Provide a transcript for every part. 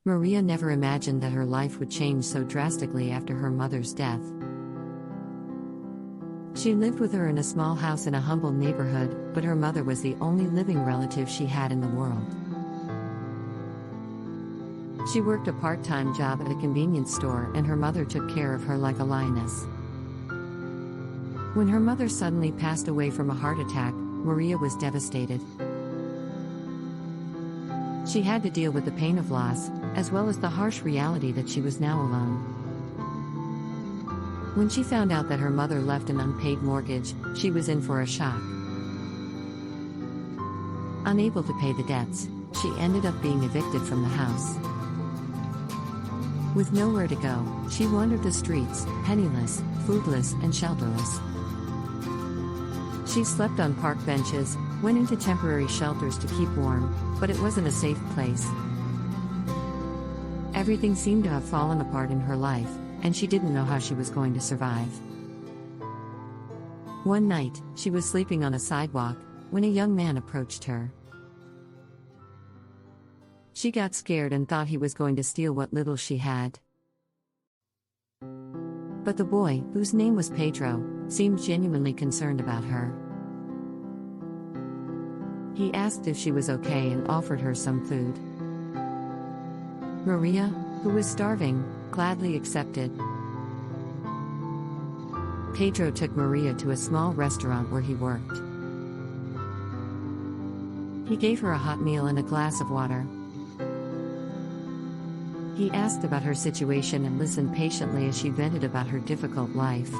Maria never imagined that her life would change so drastically after her mother's death. She lived with her in a small house in a humble neighborhood, but her mother was the only living relative she had in the world. She worked a part-time job at a convenience store, and her mother took care of her like a lioness. When her mother suddenly passed away from a heart attack, Maria was devastated. She had to deal with the pain of loss, as well as the harsh reality that she was now alone. When she found out that her mother left an unpaid mortgage, she was in for a shock. Unable to pay the debts, she ended up being evicted from the house. With nowhere to go, she wandered the streets, penniless, foodless, and shelterless. She slept on park benches, went into temporary shelters to keep warm, but it wasn't a safe place. Everything seemed to have fallen apart in her life, and she didn't know how she was going to survive. One night, she was sleeping on a sidewalk, when a young man approached her. She got scared and thought he was going to steal what little she had. But the boy, whose name was Pedro, seemed genuinely concerned about her. He asked if she was okay and offered her some food. Maria, who was starving, gladly accepted. Pedro took Maria to a small restaurant where he worked. He gave her a hot meal and a glass of water. He asked about her situation and listened patiently as she vented about her difficult life.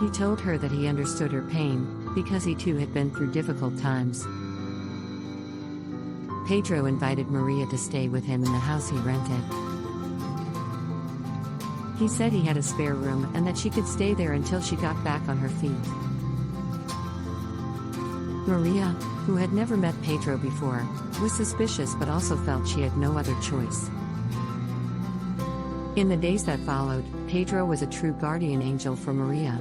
He told her that he understood her pain, because he too had been through difficult times. Pedro invited Maria to stay with him in the house he rented. He said he had a spare room and that she could stay there until she got back on her feet. Maria, who had never met Pedro before, was suspicious but also felt she had no other choice. In the days that followed, Pedro was a true guardian angel for Maria.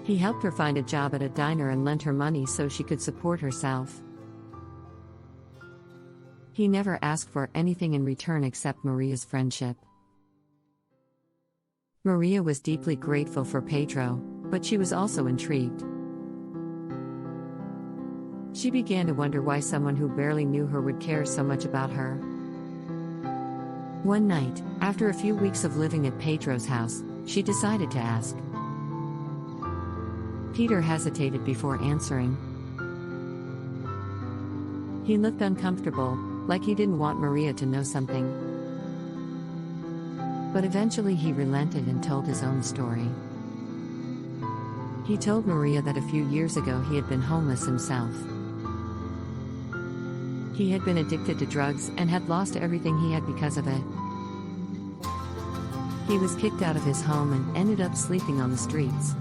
He helped her find a job at a diner and lent her money so she could support herself. He never asked for anything in return except Maria's friendship. Maria was deeply grateful for Pedro, but she was also intrigued. She began to wonder why someone who barely knew her would care so much about her. One night, after a few weeks of living at Pedro's house, she decided to ask. Peter hesitated before answering. He looked uncomfortable, like he didn't want Maria to know something. But eventually he relented and told his own story. He told Maria that a few years ago he had been homeless himself. He had been addicted to drugs and had lost everything he had because of it. He was kicked out of his home and ended up sleeping on the streets.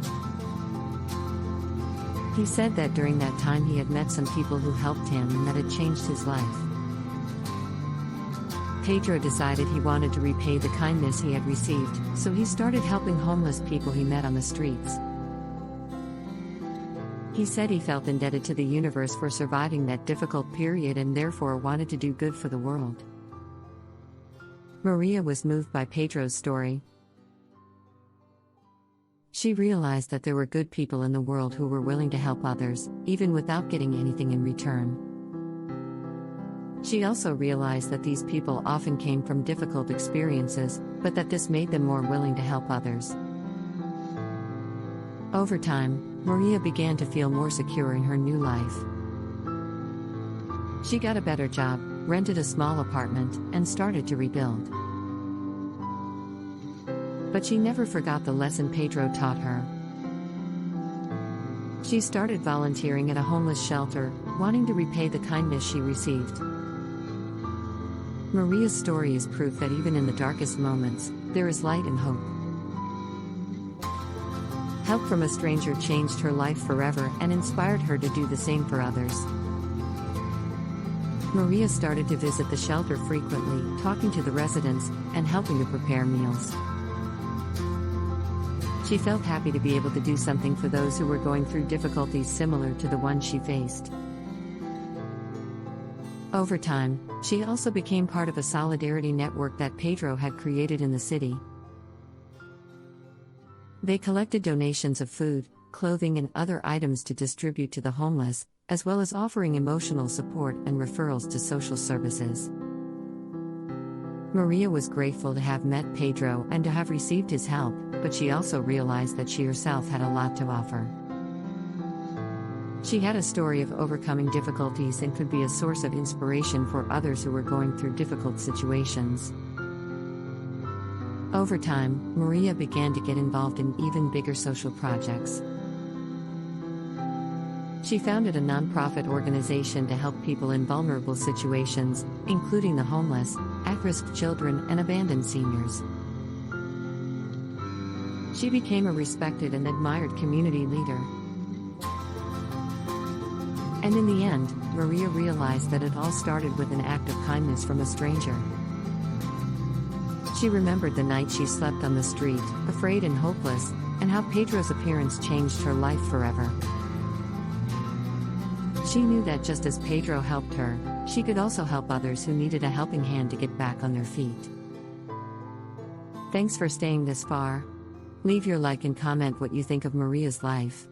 He said that during that time he had met some people who helped him and that had changed his life. Pedro decided he wanted to repay the kindness he had received, so he started helping homeless people he met on the streets. He said he felt indebted to the universe for surviving that difficult period and therefore wanted to do good for the world. Maria was moved by Pedro's story. She realized that there were good people in the world who were willing to help others, even without getting anything in return. She also realized that these people often came from difficult experiences, but that this made them more willing to help others. Over time, Maria began to feel more secure in her new life. She got a better job, rented a small apartment, and started to rebuild. But she never forgot the lesson Pedro taught her. She started volunteering at a homeless shelter, wanting to repay the kindness she received. Maria's story is proof that even in the darkest moments, there is light and hope. Help from a stranger changed her life forever and inspired her to do the same for others. Maria started to visit the shelter frequently, talking to the residents, and helping to prepare meals. She felt happy to be able to do something for those who were going through difficulties similar to the ones she faced. Over time, she also became part of a solidarity network that Pedro had created in the city. They collected donations of food, clothing, and other items to distribute to the homeless, as well as offering emotional support and referrals to social services. Maria was grateful to have met Pedro and to have received his help, but she also realized that she herself had a lot to offer. She had a story of overcoming difficulties and could be a source of inspiration for others who were going through difficult situations. Over time, Maria began to get involved in even bigger social projects. She founded a nonprofit organization to help people in vulnerable situations, including the homeless, at-risk children, and abandoned seniors. She became a respected and admired community leader. And in the end, Maria realized that it all started with an act of kindness from a stranger. She remembered the night she slept on the street, afraid and hopeless, and how Pedro's appearance changed her life forever. She knew that just as Pedro helped her, she could also help others who needed a helping hand to get back on their feet. Thanks for staying this far. Leave your like and comment what you think of Maria's life.